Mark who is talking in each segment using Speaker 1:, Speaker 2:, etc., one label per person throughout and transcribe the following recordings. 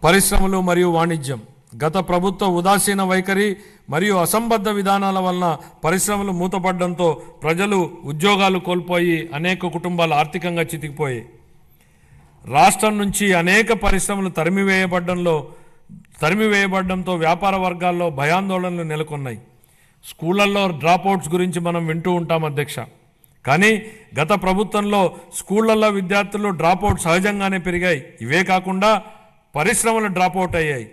Speaker 1: పరిశ్రమలు మరియు వాణిజ్యం. గత ప్రభుత్వ ఉదాసీన వైఖరి మరియు అసంబద్ధ విధానాల వలన పరిశ్రమలు మూతపడడంతో ప్రజలు ఉద్యోగాలు కోల్పోయి అనేక కుటుంబాలు ఆర్థికంగా చితికిపోయాయి. రాష్ట్రం నుంచి అనేక పరిశ్రమలు తరిమివేయబడడంతో వ్యాపార వర్గాల్లో భయాందోళనలు నెలకొన్నాయి. స్కూళ్లలో డ్రాప్అవుట్స్ గురించి మనం వింటూ ఉంటాం అధ్యక్ష. కానీ గత ప్రభుత్వంలో స్కూళ్లలో విద్యార్థులు డ్రాప్అవుట్ సహజంగానే పెరిగాయి. ఇవే కాకుండా పరిశ్రమలు డ్రాప్అవుట్ అయ్యాయి.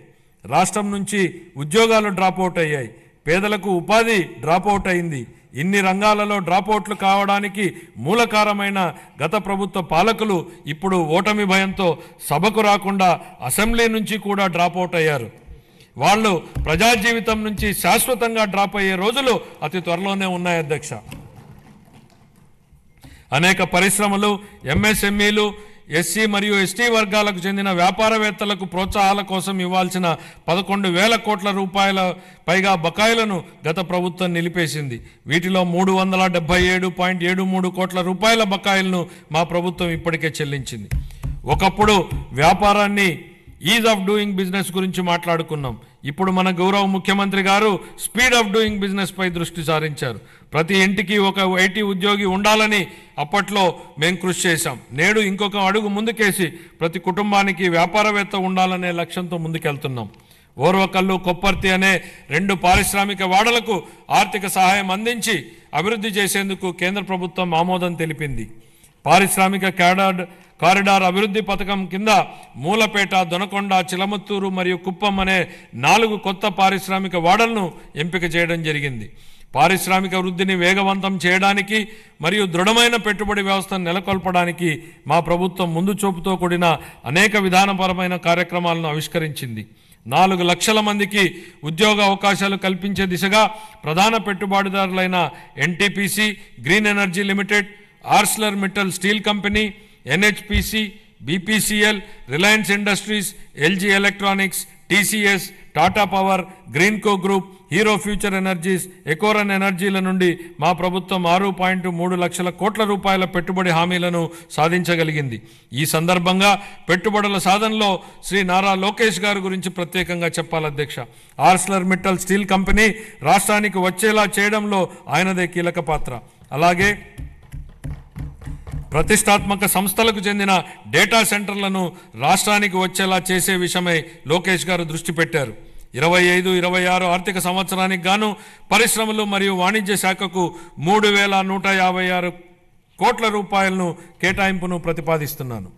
Speaker 1: రాష్ట్రం నుంచి ఉద్యోగాలు డ్రాప్అవుట్ అయ్యాయి. పేదలకు ఉపాధి డ్రాప్అవుట్ అయింది. ఇన్ని రంగాలలో డ్రాప్అవుట్లు కావడానికి మూలకారమైన గత ప్రభుత్వ పాలకులు ఇప్పుడు ఓటమి భయంతో సభకు రాకుండా అసెంబ్లీ నుంచి కూడా డ్రాప్అవుట్ అయ్యారు. వాళ్ళు ప్రజా జీవితం నుంచి శాశ్వతంగా డ్రాప్ అయ్యే రోజులు అతి త్వరలోనే ఉన్నాయి అధ్యక్ష. అనేక పరిశ్రమలు, ఎంఎస్ఎంఈలు, ఎస్సీ మరియు ఎస్టీ వర్గాలకు చెందిన వ్యాపారవేత్తలకు ప్రోత్సాహాల కోసం ఇవ్వాల్సిన 11,000 కోట్ల రూపాయల పైగా బకాయిలను గత ప్రభుత్వం నిలిపేసింది. వీటిలో 377.73 కోట్ల రూపాయల బకాయిలను మా ప్రభుత్వం ఇప్పటికే చెల్లించింది. ఒకప్పుడు వ్యాపారాన్ని ఈజ్ ఆఫ్ డూయింగ్ బిజినెస్ గురించి మాట్లాడుకున్నాం. ఇప్పుడు మన గౌరవ ముఖ్యమంత్రి గారు స్పీడ్ ఆఫ్ డూయింగ్ బిజినెస్ పై దృష్టి సారించారు. ప్రతి ఇంటికి ఒక ఐటీ ఉద్యోగి ఉండాలని అప్పట్లో మేము కృషి చేశాం. నేడు ఇంకొక అడుగు ముందుకేసి ప్రతి కుటుంబానికి వ్యాపారవేత్త ఉండాలనే లక్ష్యంతో ముందుకెళ్తున్నాం. ఓర్వకల్లు, కొప్పర్తి అనే 2 పారిశ్రామిక వాడలకు ఆర్థిక సహాయం అందించి అభివృద్ధి చేసేందుకు కేంద్ర ప్రభుత్వం ఆమోదం తెలిపింది. పారిశ్రామిక కారిడార్ అభివృద్ధి పథకం కింద మూలపేట, దొనకొండ, చిలమత్తూరు మరియు కుప్పం అనే 4 కొత్త పారిశ్రామిక వాడలను ఎంపిక చేయడం జరిగింది. పారిశ్రామిక వృద్ధిని వేగవంతం చేయడానికి మరియు దృఢమైన పెట్టుబడి వ్యవస్థను నెలకొల్పడానికి మా ప్రభుత్వం ముందు చూపుతో కూడిన అనేక విధానపరమైన కార్యక్రమాలను ఆవిష్కరించింది. 4 లక్షల మందికి ఉద్యోగ అవకాశాలు కల్పించే దిశగా ప్రధాన పెట్టుబడిదారులైన NTPC, green energy limited, Arcelor Mittal steel company, NHPC, BPCL, Reliance industries, LG electronics, TCS, Tata power, Greenko group, Hero future energies, Ecoren ఎనర్జీల నుండి మా ప్రభుత్వం 6.3 లక్షల కోట్ల రూపాయల పెట్టుబడి హామీలను సాధించగలిగింది. ఈ సందర్భంగా పెట్టుబడుల సాధనలో శ్రీ నారా లోకేష్ గారి గురించి ప్రత్యేకంగా చెప్పాలి అధ్యక్ష. ఆర్సిలర్ మిట్టల్ స్టీల్ కంపెనీ రాష్ట్రానికి వచ్చేలా చేయడంలో ఆయనదే కీలక పాత్ర. అలాగే ప్రతిష్టాత్మక సంస్థలకు చెందిన డేటా సెంటర్లను రాష్ట్రానికి వచ్చేలా చేసే విషయమై లోకేష్ గారు దృష్టి పెట్టారు. 25-26 ఆర్థిక సంవత్సరానికి గాను పరిశ్రమలు మరియు వాణిజ్య శాఖకు 3,156 కోట్ల రూపాయలను కేటాయింపును ప్రతిపాదిస్తున్నాను.